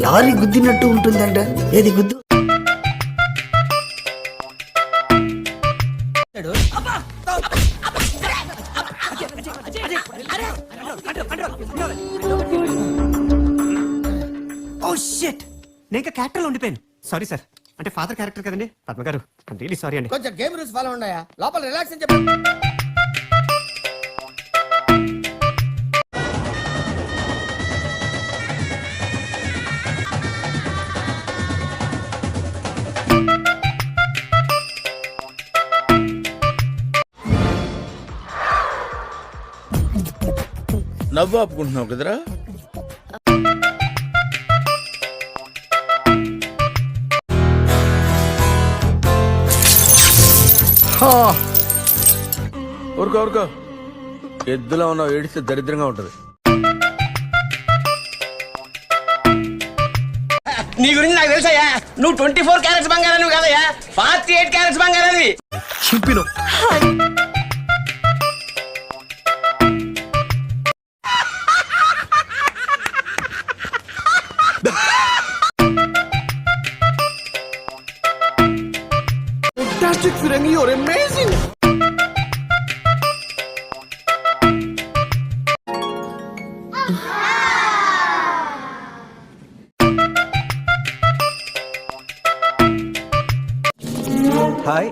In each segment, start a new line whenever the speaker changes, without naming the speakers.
Lorry గుద్దినట్టు ఉంటుందంట. ఏది గుద్దు?
ఓ షిట్, నేను ఇంకా క్యారెక్టర్లో ఉండిపోయాను. సారీ సార్, అంటే ఫాదర్ క్యారెక్టర్ కదండి. పద్మ గారు రియలీ సారీ అండి.
కొంచెం గేమ్ రూల్స్ ఫాలో ఉన్నాయా? లోపల రిలాక్స్ అని చెప్పండి.
నవ్వు ఆపుకుంటున్నావు కదరా? ఊరుకో ఎద్దులా ఉన్నావు, ఏడిస్తే దరిద్రంగా ఉంటది.
నీ గురించి నాకు తెలుసయ్యా, నువ్వు 24 క్యారెట్స్ బంగారం కాదయ్యా, 48 క్యారెట్స్ బంగారం.
చింపిను
Fantastic, Firangi, you're amazing.
Hi.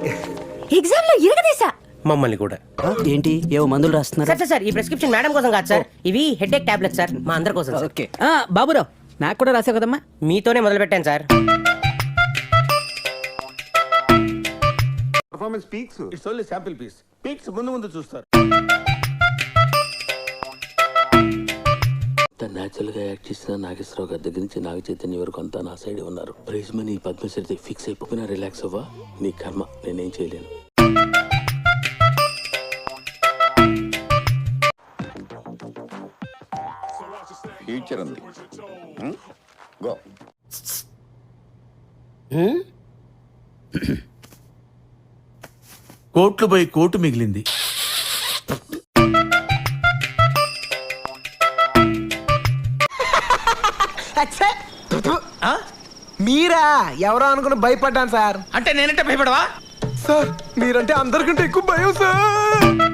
Exam లో ఇరగదీసా.
మమ్మల్ని కూడా.
ఏంటి ఏవో మందులు రాస్తున్నారు?
సార్ సార్ ఈ ప్రిస్క్రిప్షన్ మేడం కోసం కాదు సార్, ఇవి హెడేక్ టాబ్లెట్ సార్, మా అందరి కోసం.
ఓకే బాబురావు, నాకు కూడా రాసావు కదమ్మా.
మీతోనే మొదలు పెట్టాను sir.
Performance peaks, it's only sample piece. Peaks ముందు చూస్తారు.
న్యాచురల్ గా యాక్ట్ చేసిన నాగేశ్వరరావు గారి దగ్గర నుంచి నాగ చైతన్య వరకు అంతా నా సైడ్ ఉన్నారు. ప్రైజ్ మనీ పద్మశ్రీ ఫిక్స్ అయిపోయినా రిలాక్స్ అవ్వా, నీ కర్మ, నేనేం చేయలేను.
ఫ్యూచర్ ఉంది. గో. కోట్లు పోయి కోటు మిగిలింది.
మీరా? ఎవరో అనుకుని భయపడ్డాను సార్.
అంటే నేనంటే భయపడవా?
సార్ మీరంటే అందరికంటే ఎక్కువ భయం సార్.